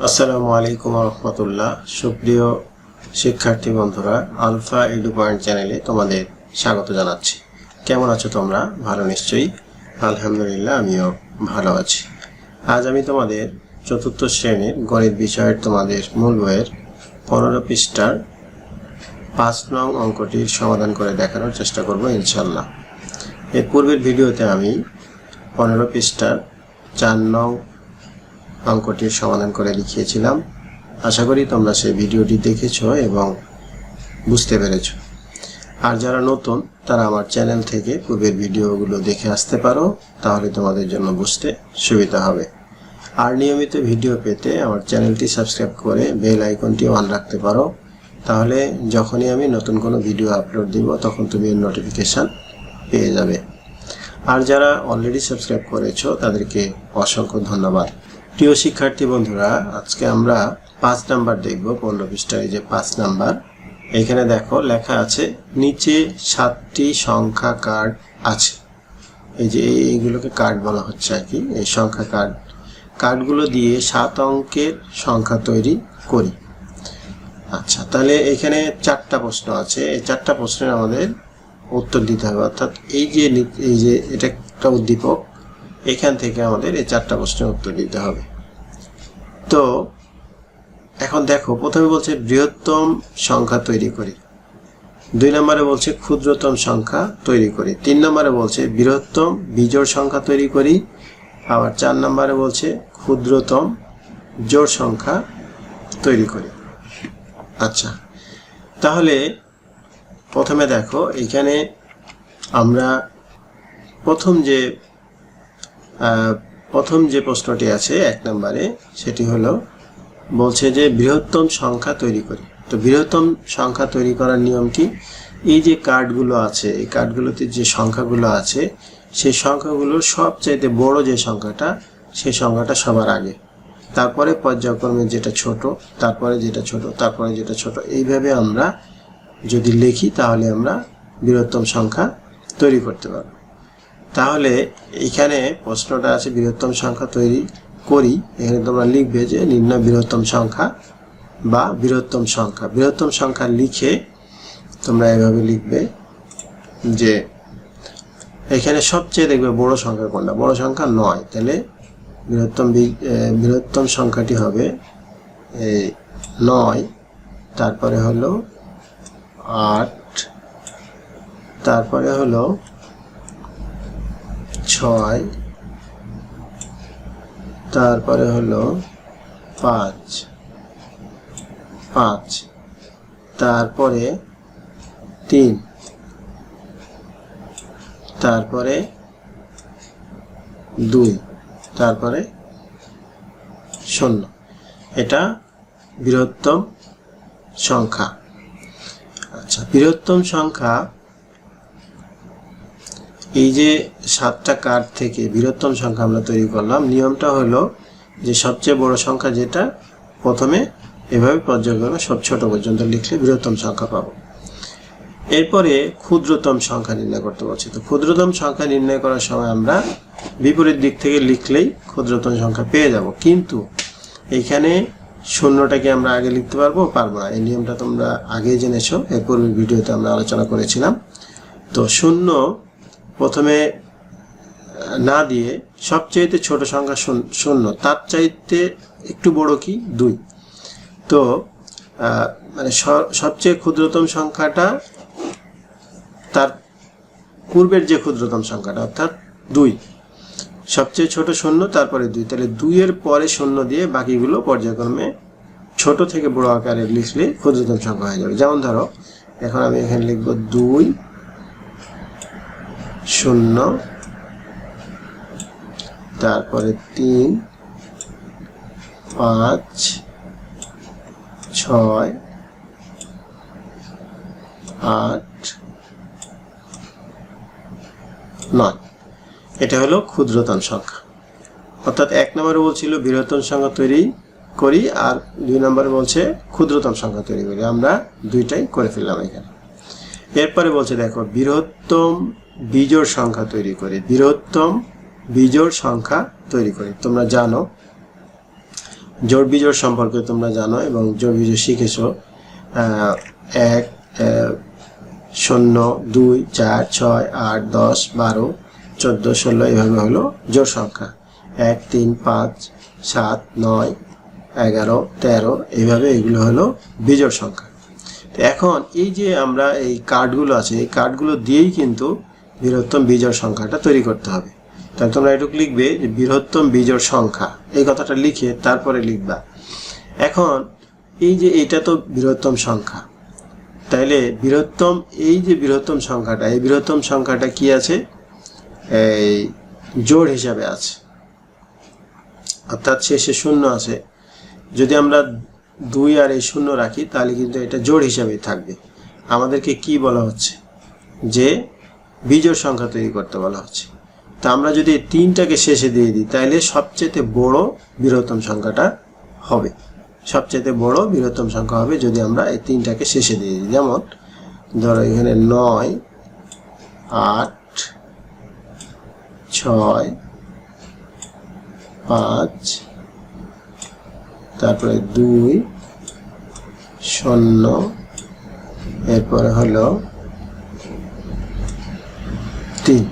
আসসালামু আলাইকুম রহমতুল্লাহ। সুপ্রিয় শিক্ষার্থী বন্ধুরা, আলফা এডু পয়েন্ট চ্যানেলে তোমাদের স্বাগত জানাচ্ছি। কেমন আছো তোমরা? ভালো নিশ্চয়ই। আলহামদুলিল্লাহ, আমিও ভালো আছি। আজ আমি তোমাদের চতুর্থ শ্রেণীর গণিত বিষয়ের তোমাদের মূল বইয়ের 15 পৃষ্ঠার 5 নং অঙ্কটির সমাধান করে দেখানোর চেষ্টা করব ইনশাল্লাহ। এর পূর্বের ভিডিওতে আমি 15 পৃষ্ঠার 4 নং অঙ্কটির সমাধান করে দেখিয়েছিলাম। আশা করি তোমরা সেই ভিডিওটি দেখেছো এবং বুঝতে পেরেছো। আর যারা নতুন তারা আমার চ্যানেল থেকে পূর্বের ভিডিওগুলো দেখে আসতে পারো, তাহলে তোমাদের জন্য বুঝতে সুবিধা হবে। আর নিয়মিত ভিডিও পেতে আমার চ্যানেলটি সাবস্ক্রাইব করে বেল আইকনটি অন রাখতে পারো, তাহলে যখনই আমি নতুন কোনো ভিডিও আপলোড দিব তখন তুমি এর নোটিফিকেশান পেয়ে যাবে। আর যারা অলরেডি সাবস্ক্রাইব করেছো তাদেরকে অসংখ্য ধন্যবাদ। প্রিয় শিক্ষার্থী বন্ধুরা, আজকে আমরা 5 নাম্বার দেখব। 15 পৃষ্ঠায় যে 5 নাম্বার, এখানে দেখো লেখা আছে নিচে 7টি সংখ্যা কার্ড আছে। এই যে এইগুলোকে কার্ড বলা হচ্ছে আর কি। এই সংখ্যা কার্ডগুলো দিয়ে 7 অঙ্কের সংখ্যা তৈরি করি। আচ্ছা, তাহলে এখানে 4টা প্রশ্ন আছে। এই 4টা প্রশ্নের আমাদের উত্তর দিতে হবে। অর্থাৎ এই যে এটা একটা উদ্দীপক, এখান থেকে আমাদের এই 4টা প্রশ্নের উত্তর দিতে হবে। তো এখন দেখো, প্রথমে বলছে বৃহত্তম সংখ্যা তৈরি করি, 2 নম্বরে বলছে ক্ষুদ্রতম সংখ্যা তৈরি করি, 3 নম্বরে বলছে বৃহত্তম বিজোড় সংখ্যা তৈরি করি, আবার 4 নম্বরে বলছে ক্ষুদ্রতম জোড় সংখ্যা তৈরি করি। আচ্ছা, তাহলে প্রথমে দেখো এখানে আমরা প্রথম যে প্রশ্নটি আছে 1 নম্বরে, সেটি হলো বলছে যে বৃহত্তম সংখ্যা তৈরি করি। তো বৃহত্তম সংখ্যা তৈরি করার নিয়ম কি? এই যে কার্ডগুলো আছে, এই কার্ডগুলোতে যে সংখ্যাগুলো আছে, সেই সংখ্যাগুলোর সবচাইতে বড় যে সংখ্যাটা, সেই সংখ্যাটা সবার আগে, তারপরে পর্যায়ক্রমে যেটা ছোট, তারপরে যেটা ছোট, তারপরে যেটা ছোট, এইভাবে আমরা যদি লিখি তাহলে আমরা বৃহত্তম সংখ্যা তৈরি করতে পারব। তাহলে এখানে প্রশ্নটা আছে বৃহত্তম সংখ্যা তৈরি করি। এখানে তোমরা লিখবে যে নির্ণয় বৃহত্তম সংখ্যা বা বৃহত্তম সংখ্যা। বৃহত্তম সংখ্যা লিখে তোমরা এভাবে লিখবে যে এখানে সবচেয়ে দেখবে বড় সংখ্যা কোনটা, বড় সংখ্যা 9। তাহলে বৃহত্তম সংখ্যাটি হবে 9, তারপরে হলো 8, তারপরে হলো 6, তারপরে হলো 5, তারপরে 3, তারপরে 2, তারপরে 0। এটা বৃহত্তম সংখ্যা। আচ্ছা, বৃহত্তম সংখ্যা এই যে 7টা কার্ড থেকে বৃহত্তম সংখ্যা আমরা তৈরি করলাম। নিয়মটা হলো যে সবচেয়ে বড় সংখ্যা যেটা, প্রথমে এভাবে পর্যায়ক্রমে সব ছোট পর্যন্ত লিখলে বৃহত্তম সংখ্যা পাবো। এরপরে ক্ষুদ্রতম সংখ্যা নির্ণয় করতে বলছি। তো ক্ষুদ্রতম সংখ্যা নির্ণয় করার সময় আমরা বিপরীত দিক থেকে লিখলেই ক্ষুদ্রতম সংখ্যা পেয়ে যাব। কিন্তু এখানে শূন্যটাকে আমরা আগে লিখতে পারবো না। এই নিয়মটা তোমরা আগেই জেনেছো, এর পূর্বের ভিডিওতে আমরা আলোচনা করেছিলাম। তো শূন্য প্রথমে না দিয়ে সবচাইতে ছোট সংখ্যা 0, তার চাইতে একটু বড় কি 2। তো মানে সবচেয়ে ক্ষুদ্রতম সংখ্যাটা তার পূর্বের যে ক্ষুদ্রতম সংখ্যাটা, অর্থাৎ 2, সবচেয়ে ছোট 0, তারপরে 2। তাহলে 2 এর পরে 0 দিয়ে বাকিগুলো পর্যায়ক্রমে ছোট থেকে বড় আকারে লিখলে ক্ষুদ্রতম সংখ্যা হয়ে যাবে। যেমন ধরো এখন আমি এখানে লিখব 2, 0, তারপরে 3, 5, 6, 8, 9। এটা হলো ক্ষুদ্রতম সংখ্যা। অর্থাৎ 1 নম্বরে বলছিল বৃহত্তম সংখ্যা তৈরি করি, আর 2 নম্বরে বলছে ক্ষুদ্রতম সংখ্যা তৈরি করি। আমরা দুইটাই করে ফেললাম এখানে। এরপরে বলছে দেখো বৃহত্তম বিজোড় সংখ্যা তৈরি করি। বৃহত্তম বিজোড় সংখ্যা তৈরি করি। তোমরা জানো জোড় বিজোড় সম্পর্কে তোমরা জানো এবং জোড় বিজোড় শিখেছো। 1, 0, 2, 4, 6, 8, 10, 12, 14, 16 এইভাবে হলো জোড় সংখ্যা। 1, 3, 5, 7, 9, 11, 13 এইভাবে এগুলো হলো বিজোড় সংখ্যা। তো এখন এই যে আমরা এই কার্ডগুলো আছে, এই কার্ডগুলো দিয়েই কিন্তু বৃহত্তম বিজোড় সংখ্যাটা তৈরি করতে হবে। তাহলে তোমরা এটুকু লিখবে যে বৃহত্তম বিজোড় সংখ্যা, এই কথাটা লিখে তারপরে লিখবা। এখন এই যে এটা তো বৃহত্তম সংখ্যা, তাইলে বৃহত্তম এই যে বৃহত্তম সংখ্যাটা, এই বৃহত্তম সংখ্যাটা কি আছে? এই জোড় হিসাবে আছে, অর্থাৎ শেষে 0 আছে। যদি আমরা 2 আর এই 0 রাখি তাহলে কিন্তু এটা জোড় হিসাবেই থাকবে। আমাদেরকে কি বলা হচ্ছে? যে বিজোড় সংখ্যা তৈরি করতে বলা হচ্ছে। তা আমরা যদি 3টাকে শেষে দিয়ে দিই তাহলে সবচেয়ে বড় বৃহত্তম সংখ্যাটা হবে, সবচেয়ে বড় বৃহত্তম সংখ্যা হবে যদি আমরা এই 3টাকে শেষে দিয়ে দিই। যেমন ধরো এখানে 9, 8, 6, 5, তারপরে 2, 0, এরপরে হলো 3।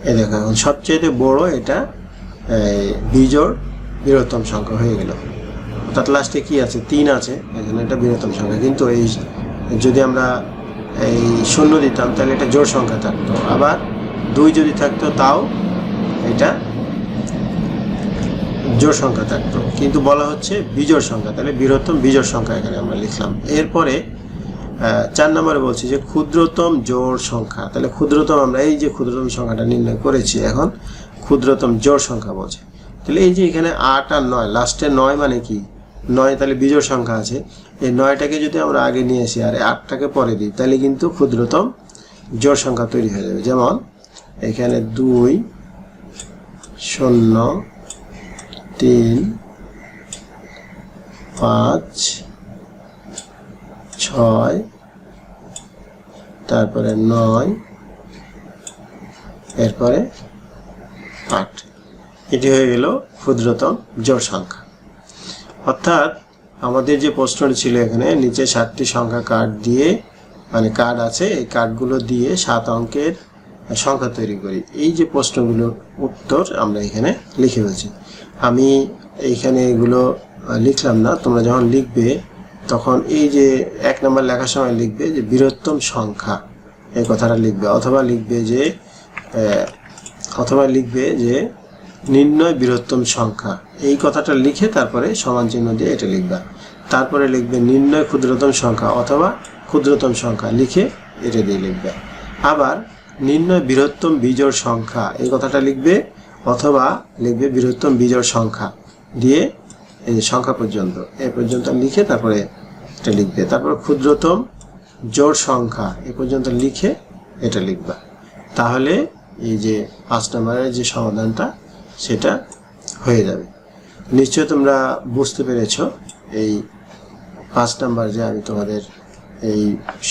এই দেখো এখন সবচেয়ে বড় এটা বিজোড় বৃহত্তম সংখ্যা হয়ে গেল। অর্থাৎ লাস্টে কি আছে? 3 আছে, এখানে এটা বৃহত্তম সংখ্যা। কিন্তু এই যদি আমরা এই 0 দিতাম তাহলে এটা জোড় সংখ্যা থাকতো, আবার 2 যদি থাকতো তাও এটা জোড় সংখ্যা থাকতো, কিন্তু বলা হচ্ছে বিজোড় সংখ্যা। তাহলে বৃহত্তম বিজোড় সংখ্যা এখানে আমরা লিখলাম। এরপরে 4 নম্বরে বলছি যে ক্ষুদ্রতম জোড় সংখ্যা। তাহলে ক্ষুদ্রতম, আমরা এই যে ক্ষুদ্রতম সংখ্যাটা নির্ণয় করেছি, এখন ক্ষুদ্রতম জোড় সংখ্যা বলছে। তাহলে এই যে এখানে 8 আর 9, লাস্টে 9 মানে কি? 9 তাহলে বিজোড় সংখ্যা আছে। এই 9টাকে যদি আমরা আগে নিয়ে আসি আর 8টাকে পরে দিই তাহলে কিন্তু ক্ষুদ্রতম জোড় সংখ্যা তৈরি হয়ে যাবে। যেমন এখানে 2, 0, 3, 5, 6, তারপরে 9, এরপরে 8। এটি হয়ে গেল ক্ষুদ্রতম জোড় সংখ্যা। অর্থাৎ আমাদের যে প্রশ্নটি ছিল এখানে নিচে 7টি সংখ্যা কার্ড দিয়ে, মানে কার্ড আছে, এই কার্ডগুলো দিয়ে 7 অঙ্কের সংখ্যা তৈরি করি। এই যে প্রশ্নগুলোর উত্তর আমরা এখানে লিখে ফেলছি। আমি এইখানে এগুলো লিখলাম না, তোমরা যখন লিখবে তখন এই যে 1 নম্বর লেখার সময় লিখবে যে বৃহত্তম সংখ্যা, এই কথাটা লিখবে, অথবা লিখবে যে নির্ণয় বৃহত্তম সংখ্যা, এই কথাটা লিখে তারপরে সমান চিহ্ন দিয়ে এটা লিখবা। তারপরে লিখবে নির্ণয় ক্ষুদ্রতম সংখ্যা অথবা ক্ষুদ্রতম সংখ্যা, লিখে এটা দিয়ে লিখবে। আবার নির্ণয় বৃহত্তম বিজোড় সংখ্যা, এই কথাটা লিখবে, অথবা লিখবে বৃহত্তম বিজোড় সংখ্যা দিয়ে এই সংখ্যা পর্যন্ত, এই পর্যন্ত লিখে তারপরে এটা লিখবে। তারপর ক্ষুদ্রতম জোড় সংখ্যা এ পর্যন্ত লিখে এটা লিখবা। তাহলে এই যে 5 নম্বরের যে সমাধানটা সেটা হয়ে যাবে। নিশ্চয় তোমরা বুঝতে পেরেছ এই 5 নম্বর যে আমি তোমাদের এই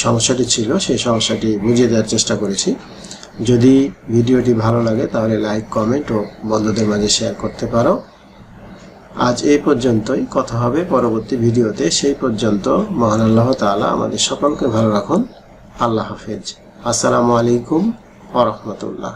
সমস্যাটি ছিল সেই সমস্যাটি বুঝিয়ে দেওয়ার চেষ্টা করেছি। যদি ভিডিওটি ভালো লাগে তাহলে লাইক, কমেন্ট ও বন্ধুদের মাঝে শেয়ার করতে পারো। আজ এই পর্যন্তই, কথা হবে পরবর্তী ভিডিওতে। সেই পর্যন্ত মহান আল্লাহ তাআলা আমাদের সকলকে ভালো রাখুন। আল্লাহ হাফেজ। আসসালামু আলাইকুম ওয়া রাহমাতুল্লাহ।